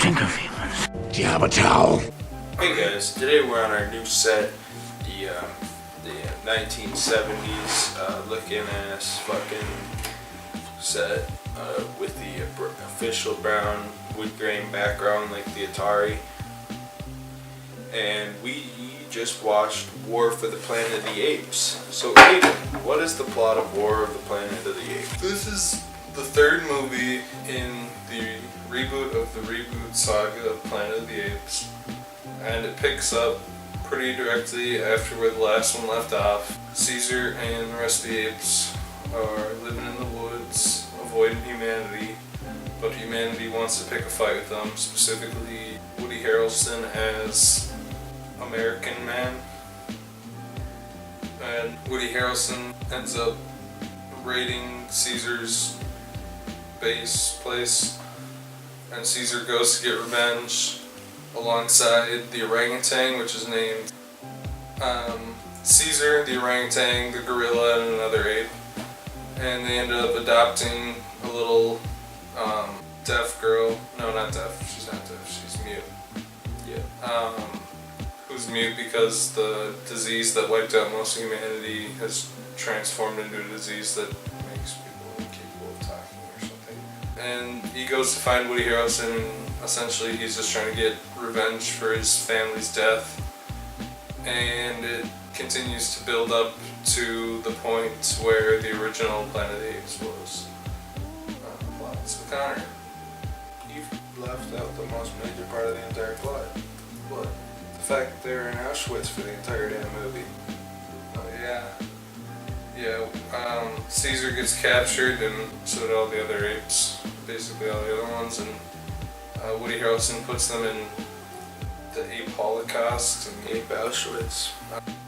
Tinkerfeelers. Do you have a towel? Hey guys, today we're on our new set, the 1970s looking ass fucking set with the official brown wood grain background like the Atari. And we just watched War for the Planet of the Apes. So Aidan, what is the plot of War of the Planet of the Apes? This is the third movie in the reboot of the reboot saga of Planet of the Apes. And it picks up pretty directly after where the last one left off. Caesar and the rest of the apes are living in the woods, avoiding humanity, but humanity wants to pick a fight with them, specifically Woody Harrelson as American Man. And Woody Harrelson ends up raiding Caesar's base place, and Caesar goes to get revenge alongside the orangutan, which is named Caesar, the orangutan, the gorilla, and another ape. And they ended up adopting a little deaf girl. No, not deaf. She's not deaf. She's mute. Yeah. Who's mute because the disease that wiped out most of humanity has transformed into a disease that makes people incapable of talking or something. And he goes to find Woody Harrelson, and essentially he's just trying to get revenge for his family's death. And it continues to build up to the point where the original Planet of the Apes was. So Connor, You've left out the most major part of the entire plot. What? The fact that they were in Auschwitz for the entire damn movie. oh yeah. Yeah, Caesar gets captured, and so did all the other apes, basically all the other ones, and Woody Harrelson puts them in the ape holocaust, and Ape Auschwitz.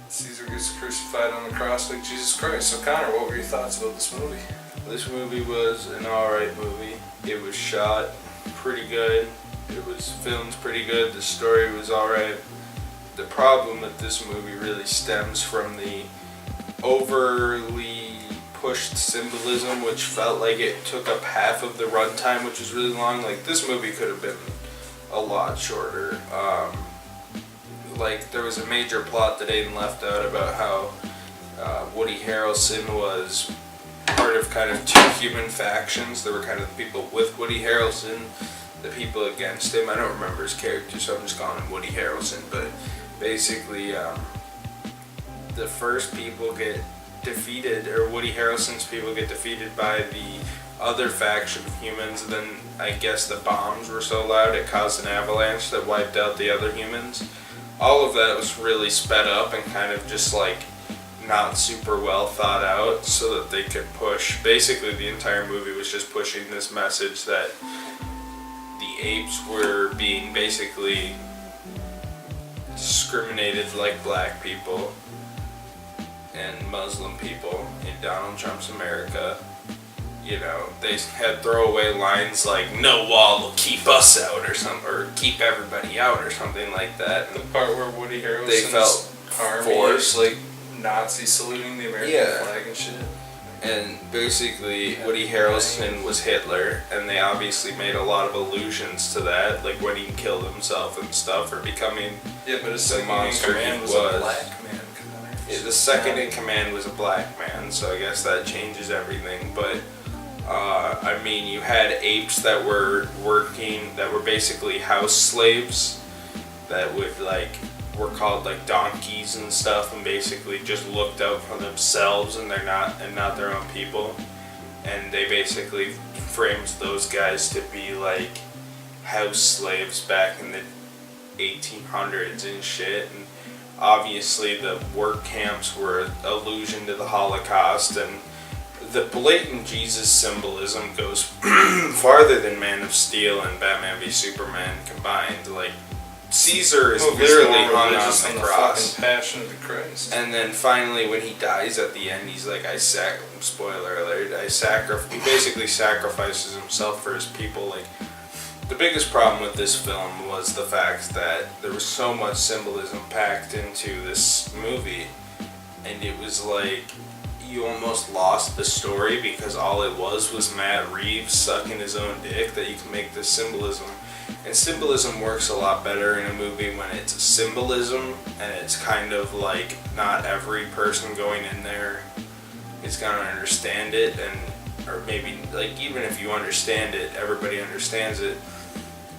Caesar gets crucified on the cross like Jesus Christ. So Connor, what were your thoughts about this movie? This movie was an alright movie. It was shot pretty good. It was filmed pretty good. The story was alright. The problem with this movie really stems from the overly pushed symbolism, which felt like it took up half of the runtime, which was really long. Like, this movie could have been a lot shorter. Like, there was a major plot that Aidan left out about how Woody Harrelson was part of kind of two human factions. There were kind of the people with Woody Harrelson, the people against him. I don't remember his character, so I'm just calling him Woody Harrelson. But basically, the first people get defeated, or Woody Harrelson's people get defeated by the other faction of humans, and then I guess the bombs were so loud it caused an avalanche that wiped out the other humans. All of that was really sped up and kind of just like not super well thought out so that they could push. Basically, the entire movie was just pushing this message that the apes were being basically discriminated like black people and Muslim people in Donald Trump's America. You know, they had throwaway lines like "No wall will keep us out" or something, or "Keep everybody out" or something like that. The part where Woody Harrelson's They felt army forced. is like Nazi saluting the American flag and shit. And basically, Woody Harrelson was Hitler, and they obviously made a lot of allusions to that, like when he killed himself and stuff, or becoming Yeah, but his the second in monster command he was a black man. Yeah, the second in command was a black man, so I guess that changes everything. But I mean, you had apes that were working, that were basically house slaves, that would were called like donkeys and stuff, and basically just looked out for themselves and not their own people. And they basically framed those guys to be like house slaves back in the 1800s and shit. And obviously the work camps were an allusion to the Holocaust, and the blatant Jesus symbolism goes farther than Man of Steel and Batman v Superman combined. Like, Caesar is literally hung on the cross. The Passion of the Christ. And then finally, when he dies at the end, he's like, spoiler alert, he basically sacrifices himself for his people. Like, the biggest problem with this film was the fact that there was so much symbolism packed into this movie, and it was like, you almost lost the story because all it was Matt Reeves sucking his own dick, that you can make this symbolism And symbolism works a lot better in a movie when it's symbolism and it's kind of like not every person going in there is gonna understand it, and or maybe like even if you understand it, everybody understands it.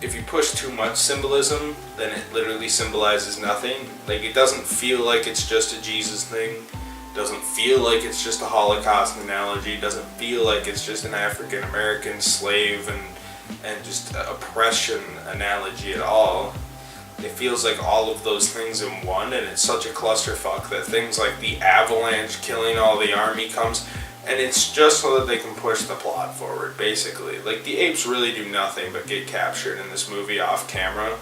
If you push too much symbolism, then it literally symbolizes nothing. Like it doesn't feel like it's just a Jesus thing. Doesn't feel like it's just a Holocaust analogy. Doesn't feel like it's just an African American slave and just oppression analogy at all. It feels like all of those things in one, and it's such a clusterfuck that things like the avalanche killing all the army comes, and it's just so that they can push the plot forward, basically. Like, the apes really do nothing but get captured in this movie off camera,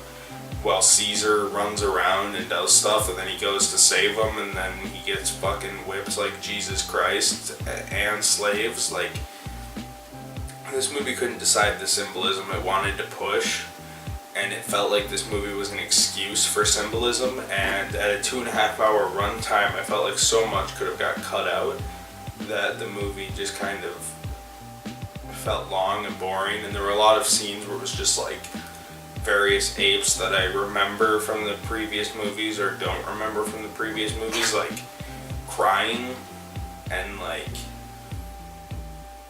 while Caesar runs around and does stuff, and then he goes to save them, and then he gets fucking whipped like Jesus Christ and slaves. Like, this movie couldn't decide the symbolism it wanted to push, and it felt like this movie was an excuse for symbolism, and at a 2.5 hour runtime, I felt like so much could have got cut out that the movie just kind of felt long and boring, and there were a lot of scenes where it was just like various apes that I remember from the previous movies or don't remember from the previous movies, like crying, and like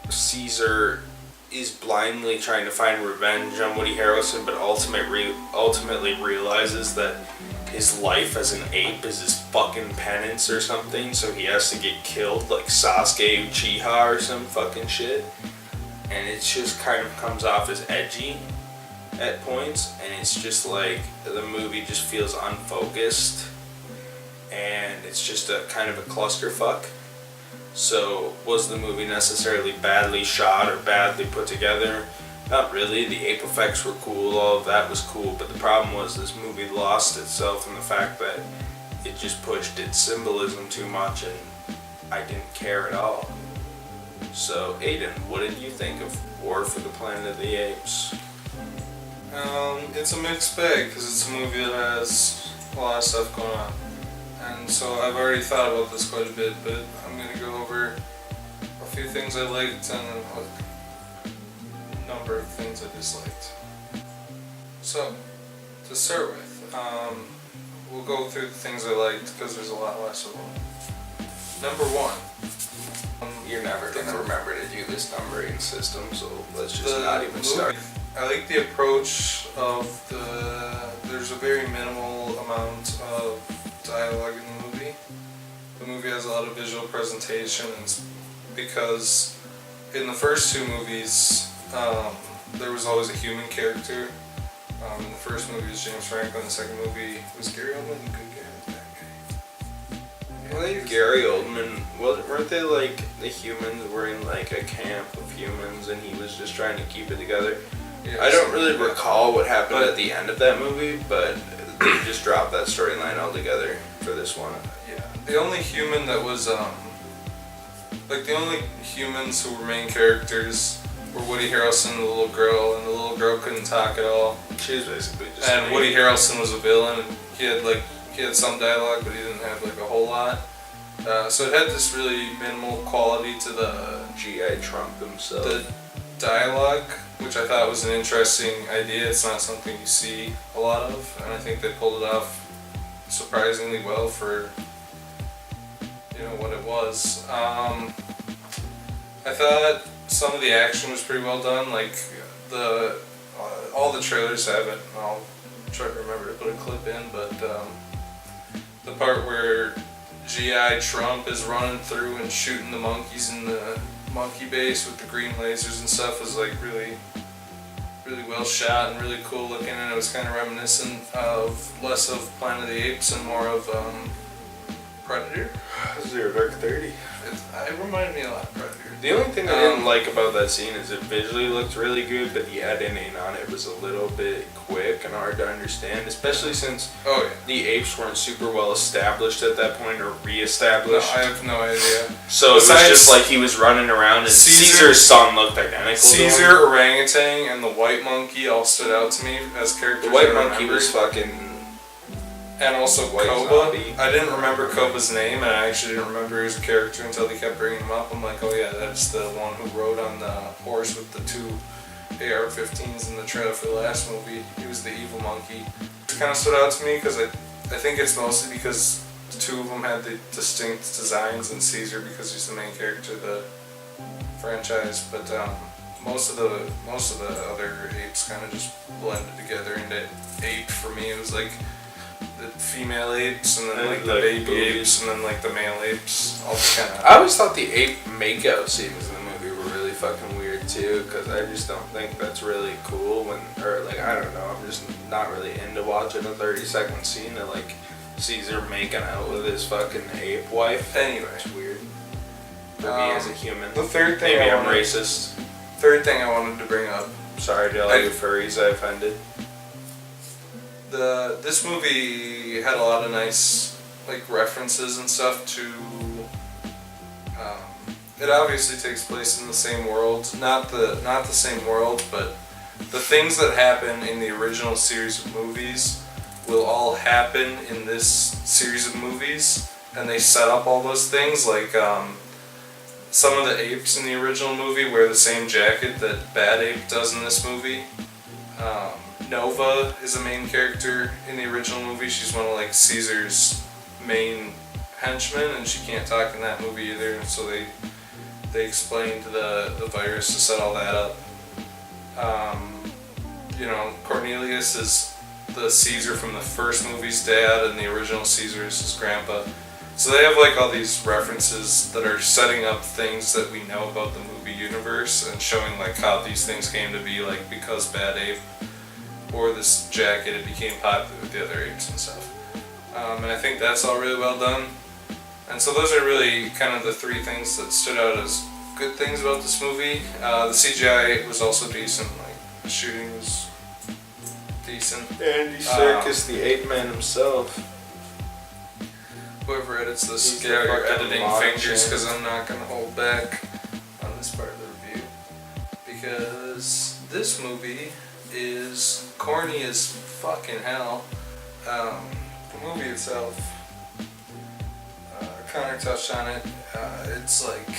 Caesar is blindly trying to find revenge on Woody Harrelson, but ultimately realizes that his life as an ape is his fucking penance or something, so he has to get killed like Sasuke Uchiha or some fucking shit. And it just kind of comes off as edgy at points, and it's just like the movie just feels unfocused, and it's just a kind of a clusterfuck. So, was the movie necessarily badly shot or badly put together? Not really. The ape effects were cool, all of that was cool, but the problem was this movie lost itself in the fact that it just pushed its symbolism too much, and I didn't care at all. So, Aidan, what did you think of War for the Planet of the Apes? It's a mixed bag, because it's a movie that has a lot of stuff going on. And so I've already thought about this quite a bit, but I'm going to go over a few things I liked and a number of things I disliked. So, to start with, we'll go through the things I liked because there's a lot less of them. Number one. You're never going to remember to do this numbering system, so let's just not even start. I like the approach of there's a very minimal amount of dialogue in the movie. The movie has a lot of visual presentation, and it's because in the first two movies, there was always a human character. In the first movie was James Franco, in the second movie was Gary Oldman. You could get that guy. Well, Gary Oldman, weren't they like the humans were in like a camp of humans and he was just trying to keep it together? Yeah, I don't really recall what happened at the end of that movie, but they just dropped that storyline altogether for this one. Yeah, the only human that was, the only humans who were main characters were Woody Harrelson and the little girl, and the little girl couldn't talk at all. She was basically just. And Woody Harrelson was a villain, and he had some dialogue, but he didn't have like a whole lot. So it had this really minimal quality to the G.I. Trump himself. The dialogue, which I thought was an interesting idea. It's not something you see a lot of, and I think they pulled it off surprisingly well for what it was. I thought some of the action was pretty well done. Like all the trailers have it. I'll try to remember to put a clip in, but the part where G.I. Trump is running through and shooting the monkeys in the monkey base with the green lasers and stuff was like really, really well shot and really cool looking, and it was kind of reminiscent of less of Planet of the Apes and more of Predator. Zero Dark 30. It reminded me a lot of Predator. The only thing I didn't like about that scene is it visually looked really good, but the editing on it was a little bit quick and hard to understand, especially since the apes weren't super well established at that point or re-established. No, I have no idea. So it was just like he was running around and Caesar's son looked identical. Caesar, orangutan, and the white monkey all stood out to me as characters. The white monkey was fucking... And also Koba. I didn't remember Koba's name, and I actually didn't remember he was a character until they kept bringing him up. I'm like, oh yeah, that's the one who rode on the horse with the two AR-15s in the trailer for the last movie. He was the evil monkey. It kind of stood out to me because I think it's mostly because the two of them had the distinct designs, and Caesar because he's the main character of the franchise. But most of the other apes kind of just blended together into ape. For me, it was like the female apes, and then like the baby apes, and then like the male apes. All kind of. I always thought the ape makeout scenes in the movie were really fucking weird too, because I just don't think that's really cool I don't know, I'm just not really into watching a 30-second scene of like Caesar making out with his fucking ape wife. Anyway, it's weird. For me as a human. The third thing maybe I'm racist. Third thing I wanted to bring up. Sorry to all you furries I offended. This movie had a lot of nice like references and stuff to. It obviously takes place in the same world, not the same world, but the things that happen in the original series of movies will all happen in this series of movies, and they set up all those things. Like some of the apes in the original movie wear the same jacket that Bad Ape does in this movie. Nova is a main character in the original movie. She's one of like Caesar's main henchmen, and she can't talk in that movie either. So they explained the virus to set all that up. Cornelius is the Caesar from the first movie's dad, and the original Caesar is his grandpa. So they have like all these references that are setting up things that we know about the movie universe and showing like how these things came to be, like because Bad Ape wore this jacket, it became popular with the other apes and stuff. And I think that's all really well done. And so those are really kind of the three things that stood out as good things about this movie. The CGI was also decent, like the shooting was decent. Andy Serkis, the ape man himself. Whoever edits this, get out your editing fingers, because I'm not going to hold back on this part of the review. Because this movie is corny as fucking hell. The movie itself, Connor touched on it, it's like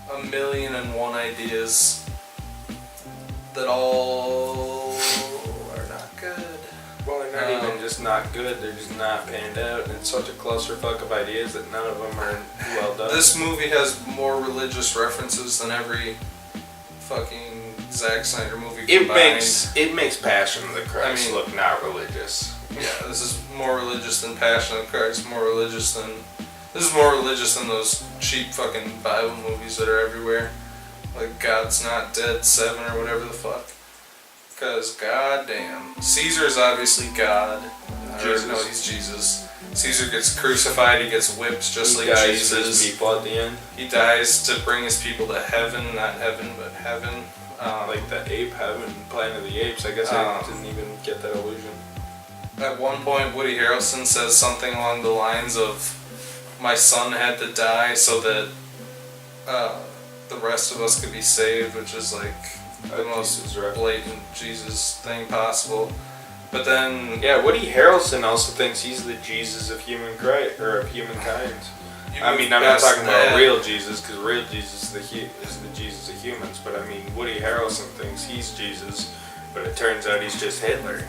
1,000,001 ideas that all are not good. Well, they're not even just not good, they're just not panned out, and it's such a clusterfuck of ideas that none of them are well done. This movie has more religious references than every fucking Zack Snyder movie combined. It makes Passion of the Christ look not religious. Yeah, this is more religious than Passion of the Christ, this is more religious than those cheap fucking Bible movies that are everywhere. Like God's Not Dead 7 or whatever the fuck. Because goddamn, Caesar is obviously God. No, he's Jesus. Caesar gets crucified, he gets whipped just like Jesus. His people at the end. He dies to bring his people to heaven, not heaven, but heaven. Like the ape heaven, Planet of the Apes. I guess I didn't even get that illusion. At one point, Woody Harrelson says something along the lines of, "My son had to die so that the rest of us could be saved," which is like the most blatant Jesus thing possible. But then, yeah, Woody Harrelson also thinks he's the Jesus of humankind. I mean, I'm not talking about real Jesus, because real Jesus is the Jesus of humans. But I mean, Woody Harrelson thinks he's Jesus, but it turns out he's just Hitler.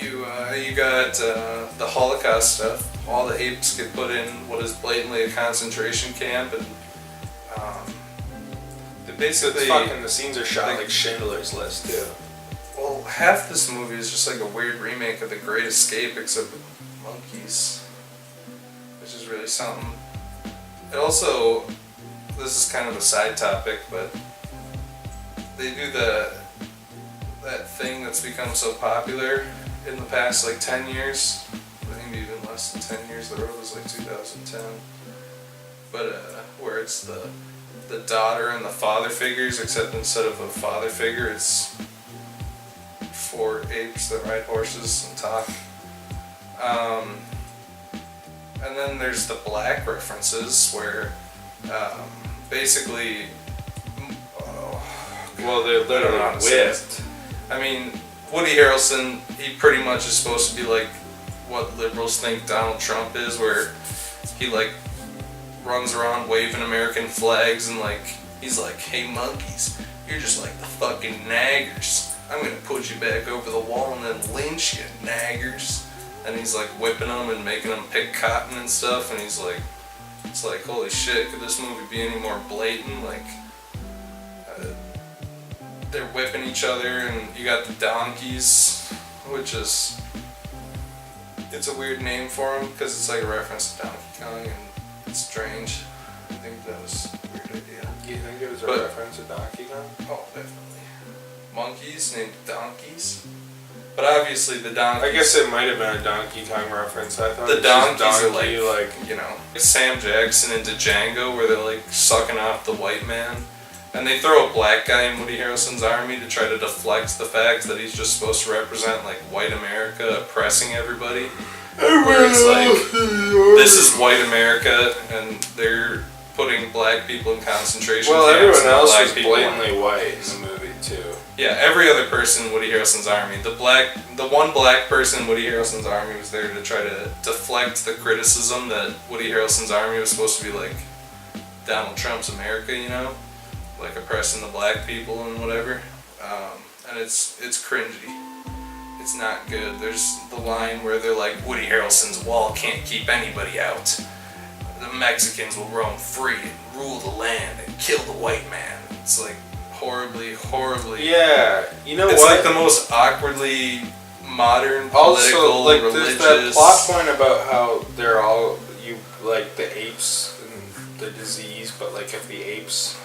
Yeah, you got the Holocaust stuff. All the apes get put in what is blatantly a concentration camp, and they basically the scenes are shot like Schindler's List too. Well, half this movie is just like a weird remake of The Great Escape, except with monkeys, which is really something. It also, this is kind of a side topic, but they do that thing that's become so popular in the past like 10 years, maybe even less than 10 years. The road was like 2010, but where it's the daughter and the father figures, except instead of a father figure, it's 4 apes that ride horses and talk. And then there's the black references where basically, well, they're literally whipped. I mean, Woody Harrelson, he pretty much is supposed to be like what liberals think Donald Trump is, where he like runs around waving American flags and like he's like, "Hey monkeys, You're just like the fucking naggers. I'm gonna put you back over the wall and then lynch you, naggers. And he's like whipping them and making them pick cotton and stuff. And he's like, it's like, holy shit, could this movie be any more blatant? Like, they're whipping each other, and you got the donkeys, which is, it's a weird name for them because it's like a reference to Donkey Kong, and it's strange. I think that was a weird idea. You think it was a reference to Donkey Kong? Oh, definitely. Monkeys named donkeys. But obviously the donkeys... I guess it might have been a Donkey Kong reference. I thought the donkeys donkey, are like, you know, Sam Jackson into Django, where they're like sucking off the white man. And they throw a black guy in Woody Harrelson's army to try to deflect the fact that he's just supposed to represent like white America oppressing everybody. Where it's like, this is white America, and they're putting black people in concentration camps. Well, everyone else black was people blatantly white in the movie too. Yeah, every other person in Woody Harrelson's army. The one black person in Woody Harrelson's army was there to try to deflect the criticism that Woody Harrelson's army was supposed to be like Donald Trump's America, you know? Like oppressing the black people and whatever. And it's cringy. It's not good. There's the line where they're like, Woody Harrelson's wall can't keep anybody out. The Mexicans will roam free and rule the land and kill the white man. It's like horribly. Yeah, you know it's what? It's like the most awkwardly modern, also, political, like, religious... there's that plot point about how they're all, like, the apes and the disease, but, like, if the apes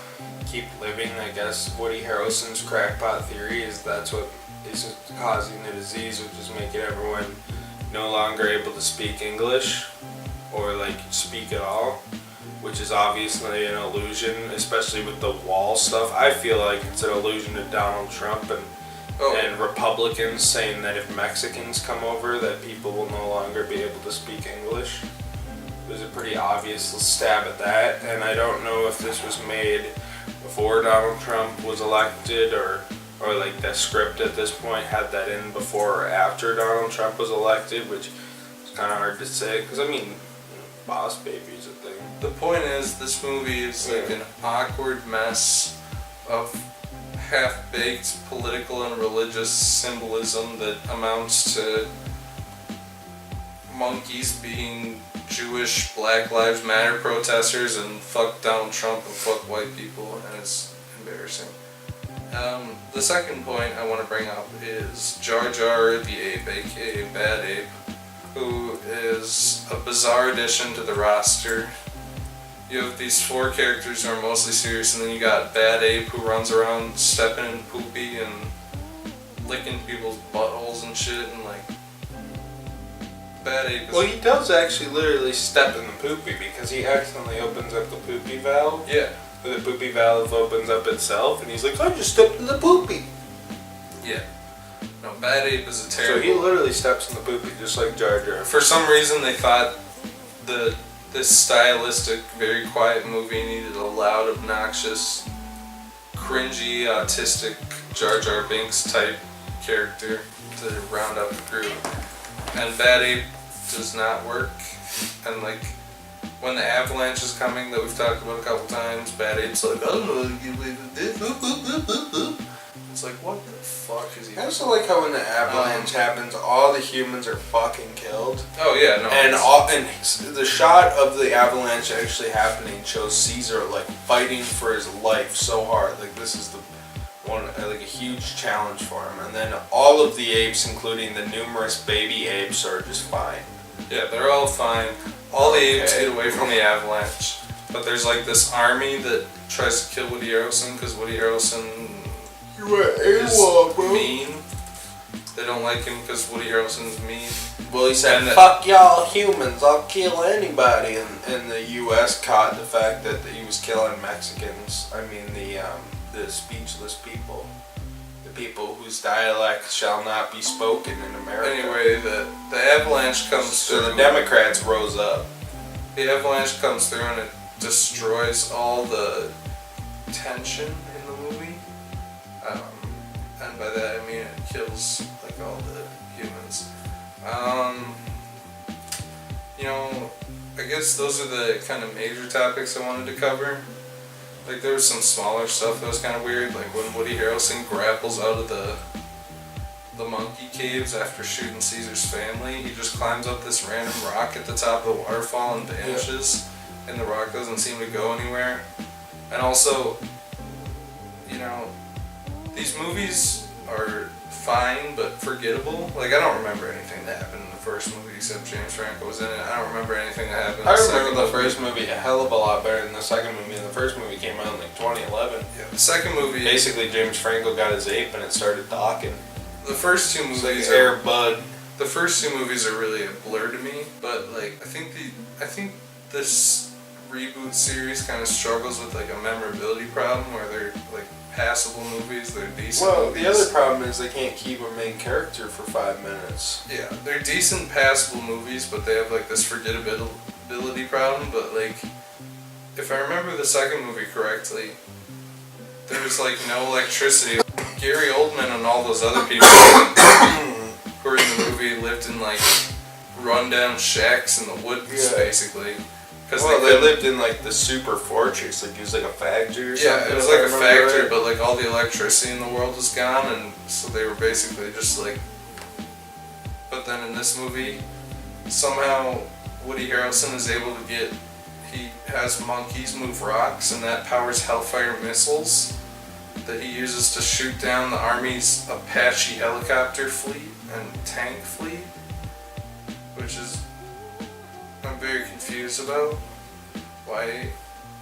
keep living, I guess Woody Harrelson's crackpot theory is that's what is causing the disease, which is making everyone no longer able to speak English or, like, speak at all, which is obviously an illusion, especially with the wall stuff. I feel like it's an illusion to Donald Trump and Republicans saying that if Mexicans come over, that people will no longer be able to speak English. There's a pretty obvious stab at that, and I don't know if this was made before Donald Trump was elected, or like the script at this point had that in before or after Donald Trump was elected, which is kind of hard to say, because I mean, Boss Baby's a thing. The point is, this movie is like an awkward mess of half-baked political and religious symbolism that amounts to monkeys being Jewish Black Lives Matter protesters and fuck Donald Trump and fuck white people, and it's embarrassing. The second point I want to bring up is Jar Jar the Ape, aka Bad Ape, who is a bizarre addition to the roster. You have these four characters who are mostly serious, and then you got Bad Ape who runs around stepping in poopy and licking people's buttholes and shit, and like, Bad Ape is... Well, he does actually literally step in the poopy, because he accidentally opens up the poopy valve. Yeah. The poopy valve opens up itself, and he's like, I just stepped in the poopy. Yeah. No, Bad Ape is a terrible... So he literally steps in the poopy, just like Jar Jar. For some reason, they thought this stylistic, very quiet movie needed a loud, obnoxious, cringy, autistic Jar Jar Binks type character to round out the group. And Bad Ape does not work. And like, when the avalanche is coming that we've talked about a couple times, Bad Ape's like, I don't know how to get away with this. It's like, what the fuck is he... I also like how when the avalanche happens, all the humans are fucking killed. Oh yeah, no. And the shot of the avalanche actually happening shows Caesar like fighting for his life so hard. Like, this is the one, like, a huge challenge for him. And then all of the apes, including the numerous baby apes, are just fine. Yeah, they're all fine. All the apes get away from the avalanche. But there's like this army that tries to kill Woody Harrelson because Woody Harrelson is mean. They don't like him because Woody Harrelson's mean. Well, he said, fuck y'all humans, I'll kill anybody. And the U.S. caught the fact that he was killing Mexicans. I mean, the speechless people. The people whose dialect shall not be spoken in America. Anyway, the avalanche comes through. So the Democrats rose up. The avalanche comes through and it destroys all the tension in the movie. And by that I mean it kills like all the humans. You know, I guess those are the kind of major topics I wanted to cover. Like there was some smaller stuff that was kind of weird, like when Woody Harrelson grapples out of the monkey caves after shooting Caesar's family. He just climbs up this random rock at the top of the waterfall and vanishes, and the rock doesn't seem to go anywhere. And also, you know, these movies are fine but forgettable. Like I don't remember anything that happened in the first movie except James Franco was in it. I don't remember anything that happened in the second movie. I remember the first movie a hell of a lot better than the second movie. And the first movie came out in like 2011. Yeah, the second movie... Basically, James Franco got his ape and it started talking. The first two movies like Air Bud. The first two movies are really a blur to me, but like I think this reboot series kind of struggles with like a memorability problem where they're like passable movies, they're decent movies. The other problem is they can't keep a main character for 5 minutes. Yeah, they're decent passable movies, but they have like this forgettability problem. But like, if I remember the second movie correctly, there was like no electricity. Gary Oldman and all those other people who were in the movie lived in like rundown shacks in the woods, basically. Well, they lived in like the super fortress, like it was like a factory or something. Yeah, it was like a factory, but like all the electricity in the world was gone, and so they were basically just like... But then in this movie, somehow Woody Harrelson is able to get... He has monkeys move rocks, and that powers Hellfire missiles that he uses to shoot down the Army's Apache helicopter fleet and tank fleet, which is... I'm very confused about why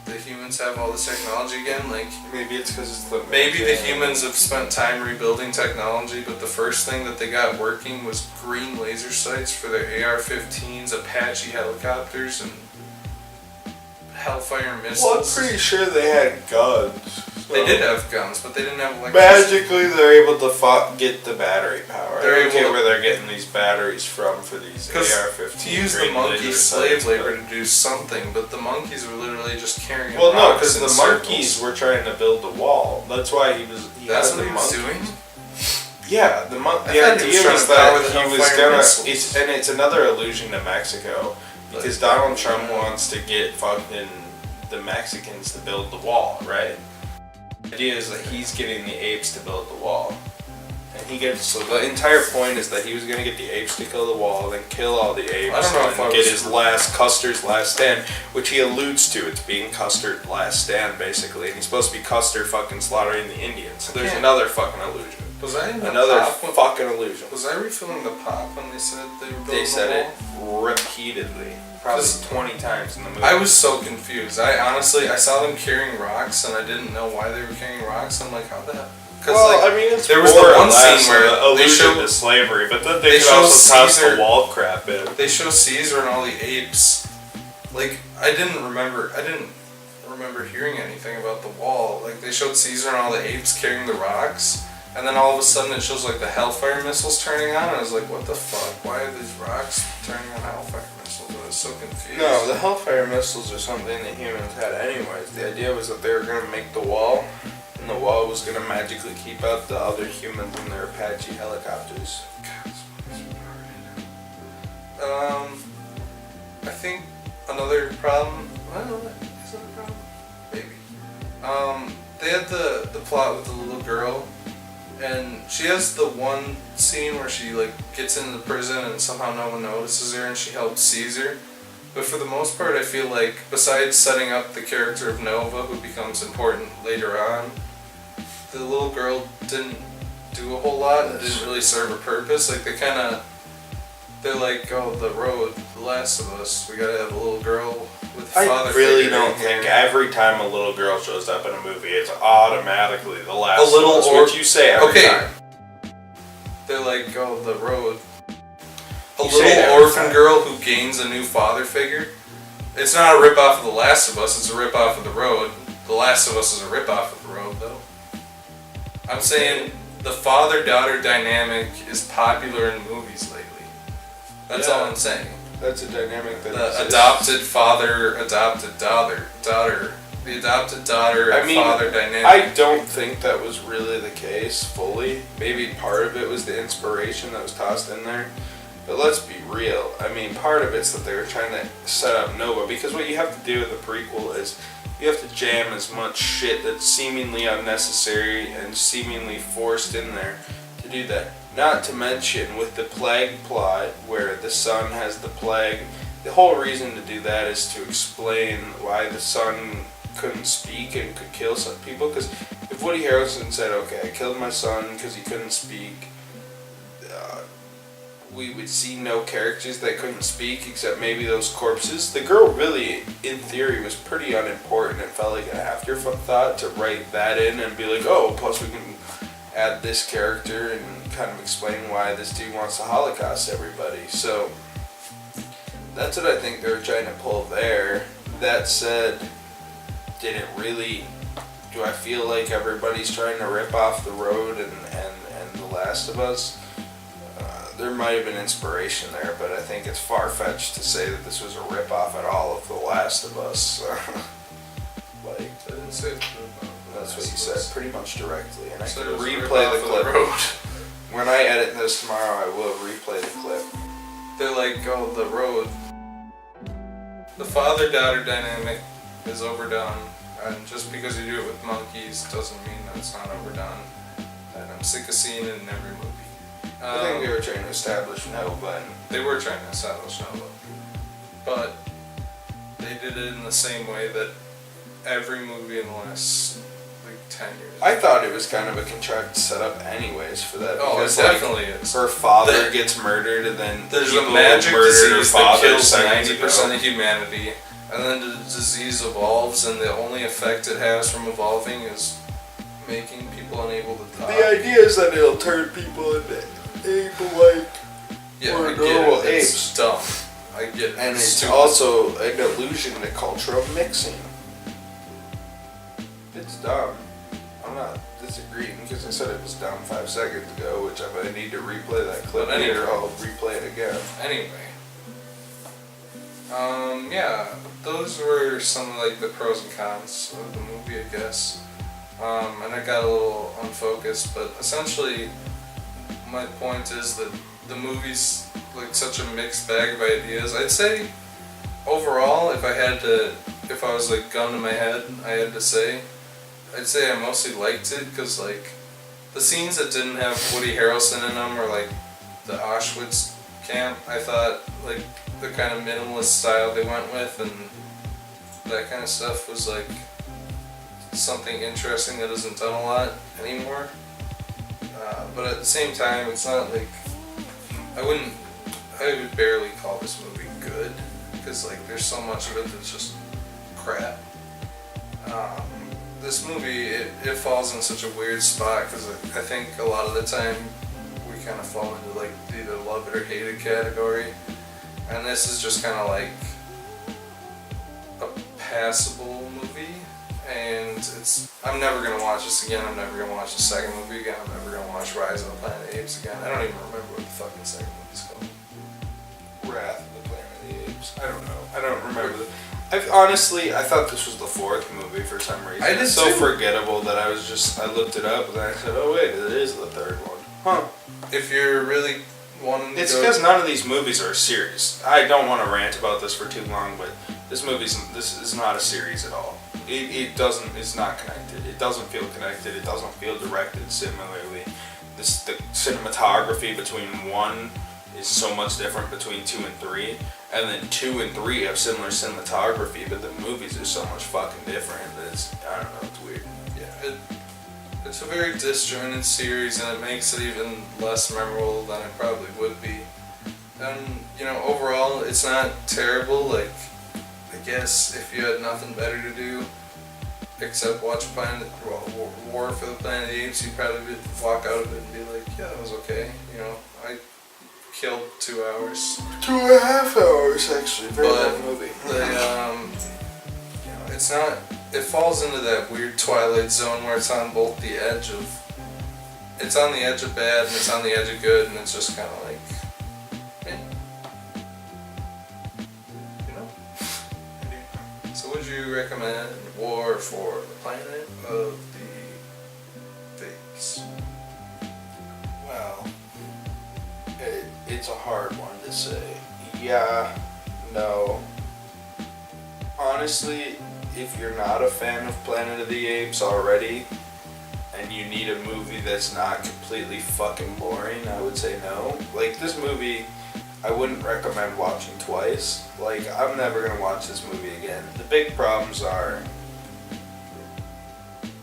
the humans have all this technology again. Like maybe it's because it's the... Maybe the humans have spent time rebuilding technology, but the first thing that they got working was green laser sights for their AR-15s, Apache helicopters, and Hellfire missiles. Well, I'm pretty sure they had guns. So they did have guns, but they didn't have electricity. Magically, they're able to get the battery power. They're I don't get where they're getting these batteries from for these AR-15s. To use the monkey slave labor to do something, but the monkeys were literally just carrying. Well, no, because the monkeys were trying to build the wall. That's why he was. That's what he was doing. Yeah, the idea was that he was gonna. And it's another allusion to Mexico. Because Donald Trump wants to get fucking the Mexicans to build the wall, right? The idea is that he's getting the apes to build the wall. And so the entire point is that he was going to get the apes to kill the wall, then kill all the apes, and get his Custer's last stand, which he alludes to. It's being Custer's last stand, basically. And he's supposed to be Custer fucking slaughtering the Indians. So there's another fucking illusion. Was I in the Another pop fucking illusion. Was I refilling the pop when they said they were building the wall? They said it repeatedly. Probably 20 times in the movie. I was so confused. I saw them carrying rocks and I didn't know why they were carrying rocks. I'm like, how the hell? Well, I mean, it's there was the one scene where they showed the slavery, but then they could also toss the wall crap in. They show Caesar and all the apes. Like, I didn't remember hearing anything about the wall. Like, they showed Caesar and all the apes carrying the rocks, and then all of a sudden it shows like the Hellfire missiles turning on, and I was like, what the fuck? Why are these rocks turning on Hellfire missiles? I was so confused. No, the Hellfire missiles are something that humans had anyways. The idea was that they were going to make the wall, and the wall was going to magically keep out the other humans in their Apache helicopters. I think another problem... I don't know, is that a problem? Maybe. They had the plot with the little girl, and she has the one scene where she like gets into the prison and somehow no one notices her and she helps Caesar. But for the most part, I feel like besides setting up the character of Nova, who becomes important later on, the little girl didn't do a whole lot and didn't really serve a purpose. Like they're like, oh, the road, The Last of Us, we gotta have a little girl with father. I really don't think every time a little girl shows up in a movie, it's automatically The Last of Us. What you say every time. They're like, oh, the road. A little orphan girl who gains a new father figure. It's not a rip-off of The Last of Us, it's a rip-off of The Road. The Last of Us is a rip-off of The Road, though. I'm saying the father-daughter dynamic is popular in movies lately. That's all I'm saying. That's a dynamic that the adopted father, adopted daughter. The adopted daughter and father dynamic. I don't think that was really the case fully. Maybe part of it was the inspiration that was tossed in there. But let's be real. I mean, part of it's that they were trying to set up Nova, because what you have to do with the prequel is you have to jam as much shit that's seemingly unnecessary and seemingly forced in there to do that. Not to mention with the plague plot, where the son has the plague, the whole reason to do that is to explain why the son couldn't speak and could kill some people. Because if Woody Harrelson said, okay, I killed my son because he couldn't speak, we would see no characters that couldn't speak except maybe those corpses. The girl really, in theory, was pretty unimportant. It felt like an afterthought to write that in and be like, oh, plus we can add this character and kind of explain why this dude wants to Holocaust everybody. So that's what I think they were trying to pull there. That said, did it really... Do I feel like everybody's trying to rip off The Road and The Last of Us? There might have been inspiration there, but I think it's far-fetched to say that this was a rip-off at all of The Last of Us. Like, I didn't say it's that's what you said, pretty much directly. And I So can it was a replay the rip-off of clip. The Road. When I edit this tomorrow, I will replay the clip. They're like, oh, The Road. The father-daughter dynamic is overdone, and just because you do it with monkeys doesn't mean that it's not overdone. And I'm sick of seeing it in every movie. I think they were trying to establish Nova. They were trying to establish Nova, but they did it in the same way that every movie in the last like 10 years. I thought it was kind of a contrived setup anyways for that. Oh, it because, definitely is. Her father gets murdered, and then There's people a magic murdered her disease that father kills seconds 90% ago. of humanity, and then the disease evolves, and the only effect it has from evolving is making people unable to talk. The idea is that it'll turn people into ape-like Yeah, or I get normal it. apes. It's dumb. I get it. And it's stupid. also an allusion to cultural mixing. It's dumb. I'm not disagreeing because I said it was dumb 5 seconds ago, which if I need to replay that clip But anyway. later, I'll replay it again. Anyway. Yeah, those were some of like the pros and cons of the movie, I guess. And I got a little unfocused, but essentially my point is that the movie's like such a mixed bag of ideas. I'd say overall, if I was like gun to my head, I'd say I mostly liked it because like the scenes that didn't have Woody Harrelson in them or like the Auschwitz camp, I thought like the kind of minimalist style they went with and that kind of stuff was like something interesting that isn't done a lot anymore. But at the same time, it's not like I would barely call this movie good because like there's so much of it that's just crap. This movie it falls in such a weird spot because I think a lot of the time we kind of fall into like either love it or hate it category, and this is just kind of like a passable movie. And I'm never gonna watch this again. I'm never gonna watch the second movie again. I'm never gonna watch Rise of the Planet of the Apes again. I don't even remember what the fucking second movie's called. Wrath of the Planet of the Apes. I don't know. I don't remember. I thought this was the fourth movie for some reason. I did It's so too. forgettable that I looked it up and I said, oh wait, it is the third one. Huh. If you're really wanting to It's go, because none of these movies are a series. I don't want to rant about this for too long, but this is not a series at all. It's not connected. It doesn't feel connected. It doesn't feel directed similarly. The cinematography between one is so much different between 2 and 3, and then 2 and 3 have similar cinematography, but the movies are so much fucking different that I don't know, it's weird. yeah, it's a very disjointed series, and it makes it even less memorable than it probably would be. And overall, it's not terrible. Like, I guess if you had nothing better to do except watch War for the Planet of the Apes, you'd probably walk out of it and be like, yeah, that was okay. I killed 2 hours. 2.5 hours actually. Very But good movie. It's not. It falls into that weird Twilight Zone where it's on both the edge of. It's on the edge of bad and it's on the edge of good, and it's just kind of like. So would you recommend War for the Planet of the Apes? Well, it's a hard one to say. Yeah, no. Honestly, if you're not a fan of Planet of the Apes already, and you need a movie that's not completely fucking boring, I would say no. Like, this movie, I wouldn't recommend watching twice. Like, I'm never gonna watch this movie again. The big problems are,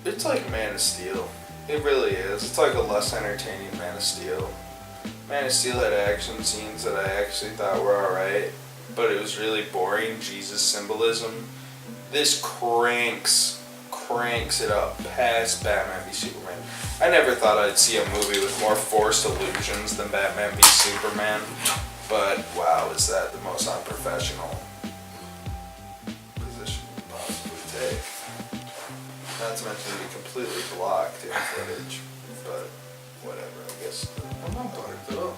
it's like Man of Steel. It really is. It's like a less entertaining Man of Steel. Man of Steel had action scenes that I actually thought were alright, but it was really boring Jesus symbolism. This cranks it up past Batman v Superman. I never thought I'd see a movie with more forced illusions than Batman v Superman, but wow, is that the most unprofessional position you could possibly take. Not to mention to be completely blocked in footage, but whatever, I guess. I'm not blocked at all.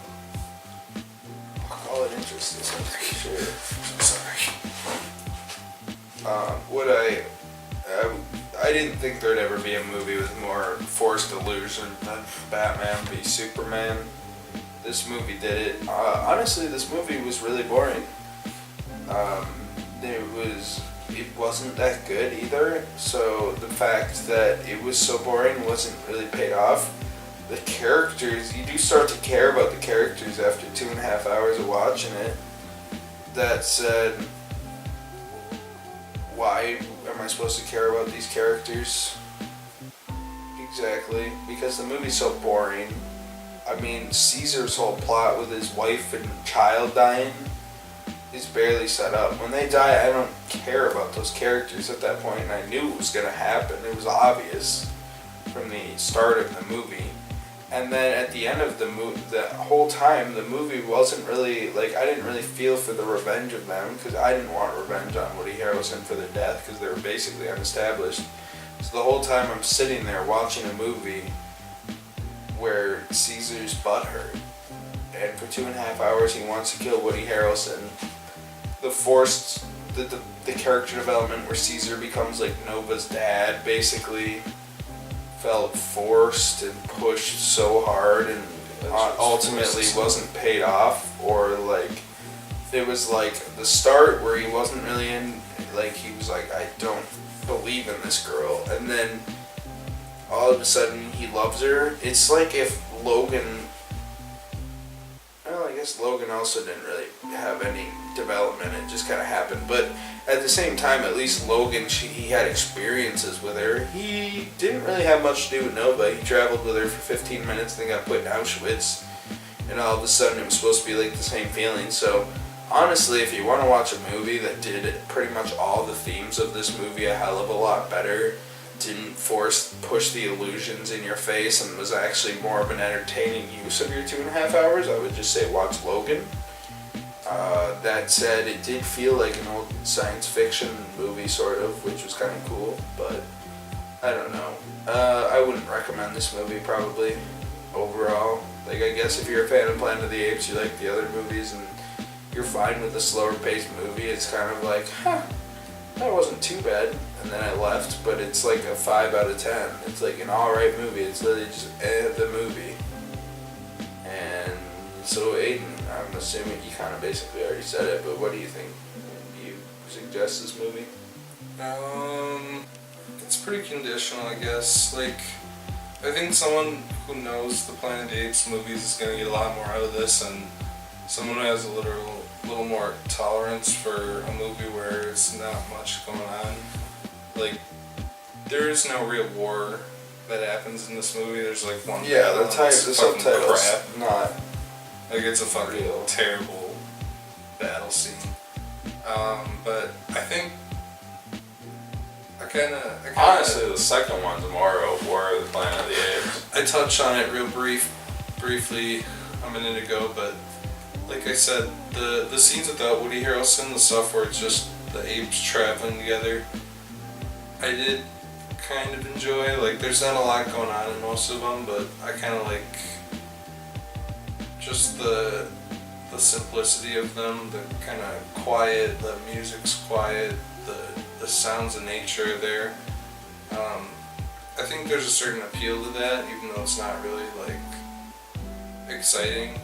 I'll call it interesting, sure. Sorry. I didn't think there'd ever be a movie with more forced illusion than Batman v Superman. This movie did it. Honestly, this movie was really boring. It wasn't that good either, so the fact that it was so boring wasn't really paid off. The characters, you do start to care about the characters after 2.5 hours of watching it. That said, why am I supposed to care about these characters? Exactly, because the movie's so boring. I mean, Caesar's whole plot with his wife and child dying is barely set up. When they die, I don't care about those characters at that point, and I knew it was going to happen. It was obvious from the start of the movie. And then at the end of the movie, the whole time, the movie wasn't really, like, I didn't really feel for the revenge of them, because I didn't want revenge on Woody Harrelson for their death, because they were basically unestablished. So the whole time I'm sitting there watching a movie where Caesar's butthurt, and for 2.5 hours he wants to kill Woody Harrelson. The character development where Caesar becomes like Nova's dad, basically, felt forced and pushed so hard and ultimately wasn't paid off, or like it was like the start where he wasn't really in, like he was like, I don't believe in this girl, and then all of a sudden he loves her. It's like if Logan, well, I guess Logan also didn't really have any development, it just kind of happened, but at the same time, at least Logan, he had experiences with her. He didn't really have much to do with Nova. He traveled with her for 15 minutes and then got put in Auschwitz, and all of a sudden it was supposed to be like the same feeling. So honestly, if you want to watch a movie that did pretty much all the themes of this movie a hell of a lot better, didn't push the illusions in your face, and was actually more of an entertaining use of your 2.5 hours, I would just say watch Logan. That said, it did feel like an old science fiction movie, sort of, which was kind of cool, but I don't know. I wouldn't recommend this movie, probably, overall. Like, I guess if you're a fan of Planet of the Apes, you like the other movies, and you're fine with a slower paced movie, it's kind of like, that wasn't too bad, and then I left, but it's like a 5 out of 10. It's like an alright movie, it's literally just the movie. And so Aidan, I'm assuming you kind of basically already said it, but what do you think? Do you suggest this movie? It's pretty conditional, I guess. Like, I think someone who knows the Planet of the Apes movies is gonna get a lot more out of this, and someone who has a little more tolerance for a movie where it's not much going on. Like, there is no real war that happens in this movie. There's like one battle, the subtitles crap. Not like, it's a fucking real. terrible battle scene. But I think honestly, the second one's more of War of the Planet of the Apes. I touched on it real briefly a minute ago, but like I said, the scenes without Woody Harrelson, the stuff where it's just the apes traveling together, I did kind of enjoy. Like, there's not a lot going on in most of them, but I kind of like just the simplicity of them, the kind of quiet, the music's quiet, the sounds of nature are there. I think there's a certain appeal to that, even though it's not really like exciting.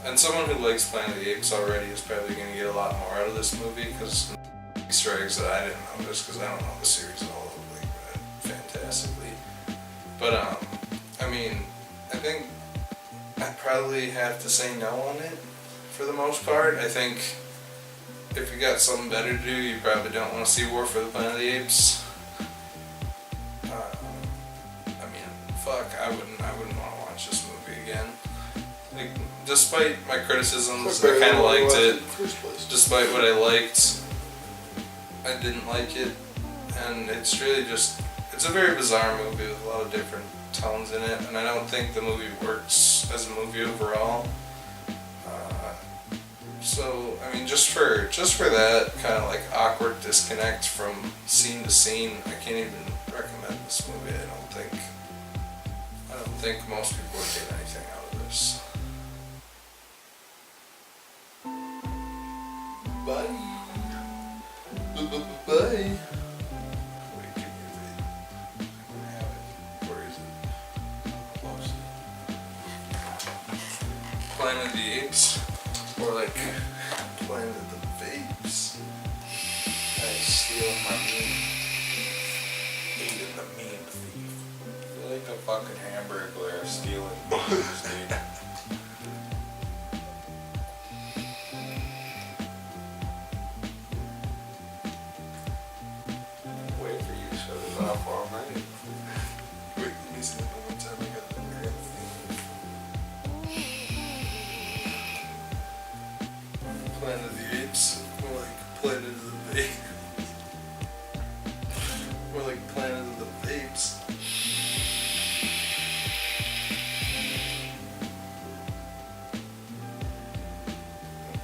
And someone who likes Planet of the Apes already is probably going to get a lot more out of this movie because Easter eggs that I didn't notice because I don't know the series all like fantastically. But I mean, I think I'd probably have to say no on it for the most part. I think if you got something better to do, you probably don't want to see War for the Planet of the Apes. I mean, fuck, I wouldn't want to watch this movie again. Like, despite my criticisms, I kind of liked it. Despite what I liked, I didn't like it, and it's really just, it's a very bizarre movie with a lot of different tones in it, and I don't think the movie works as a movie overall. So, I mean, just for that kind of like awkward disconnect from scene to scene, I can't even recommend this movie. I don't think most people would get anything out of this. Bye. Bye. Wait, give me a video. I'm gonna have it. Where is it? Lost it. Planet of the Apes. Or like Planet of the Apes. Guys stealing my meat. Aidan the meat thief. You're like a fucking hamburger stealing meats, dude. Wait for you to shut it off all night. Wait, let me see that one more time. I got the thing. Planet of the Apes. More like Planet of the Apes. More like Planet of the Apes.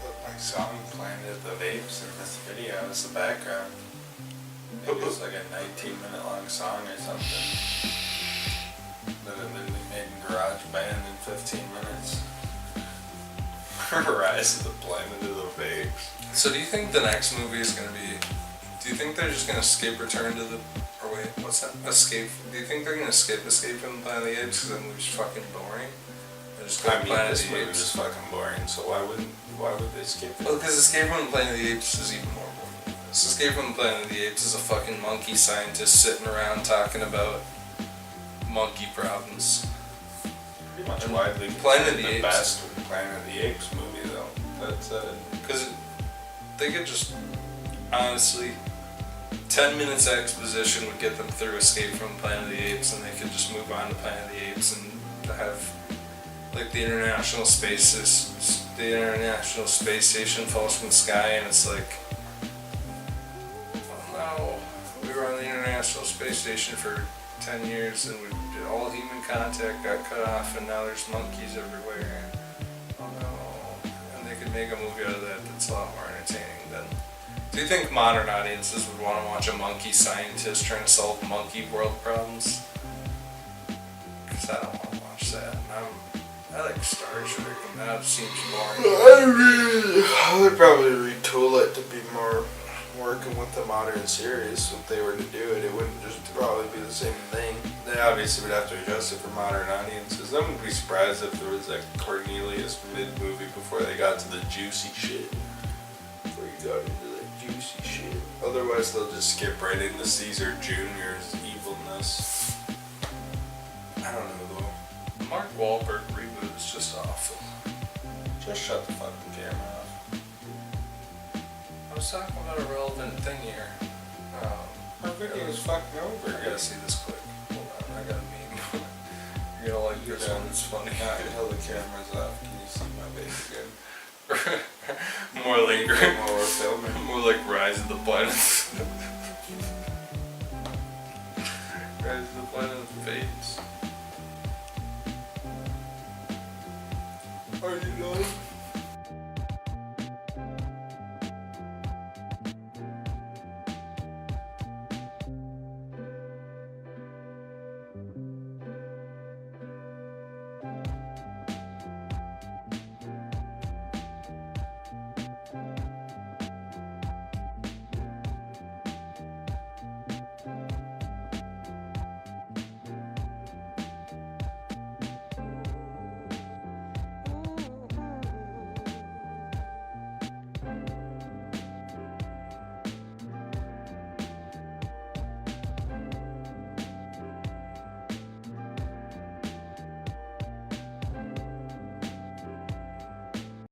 Put my song Planet of Apes in this video as the background. Maybe it's like a 19-minute long song or something. That it literally made in GarageBand in 15 minutes. Rise of the Planet of the Apes. So do you think the next movie is going to be... Do you think they're just going to skip Return to the... Or wait, what's that? Escape. Do you think they're going to skip Escape from the Planet of the Apes because that movie's fucking boring? They're just going to Planet of this the movie Apes. is fucking boring, so why would they skip it? Well, because Escape from the Planet of the Apes is even more boring. So Escape from the Planet of the Apes is a fucking monkey scientist sitting around talking about monkey problems. Pretty much widely Planet of the the Apes. best Planet of the Apes movie, though. That's Because they could just, honestly, 10 minutes exposition would get them through Escape from Planet of the Apes, and they could just move on to Planet of the Apes and have, like, the International Space Station falls from the sky, and it's like, oh no, we were on the International Space Station for 10 years, and all human contact got cut off, and now there's monkeys everywhere. Oh no. And they could make a movie out of that that's a lot more entertaining than... Do you think modern audiences would want to watch a monkey scientist trying to solve monkey world problems? Because I don't want to watch that. I like Star Trek, and that seems boring. I would probably retool it to be more working with the modern series. If they were to do it, it wouldn't just probably be the same thing. They obviously would have to adjust it for modern audiences. I wouldn't be surprised if there was a Cornelius mid-movie before they got to the juicy shit. Before you got into the juicy shit. Otherwise, they'll just skip right into Caesar Jr.'s evilness. I don't know though. The Mark Wahlberg reboot is just awful. Just shut the fucking camera off. I was talking about a relevant thing here. Our video is fucking over. I gotta see this quick. Hold on, I got a meme. You're gonna like this one, it's funny. Until the camera's off, can you see my face again? More lingering. While we're filming. More like Rise of the Planet. Rise of the Planet of the Apes. Are you done?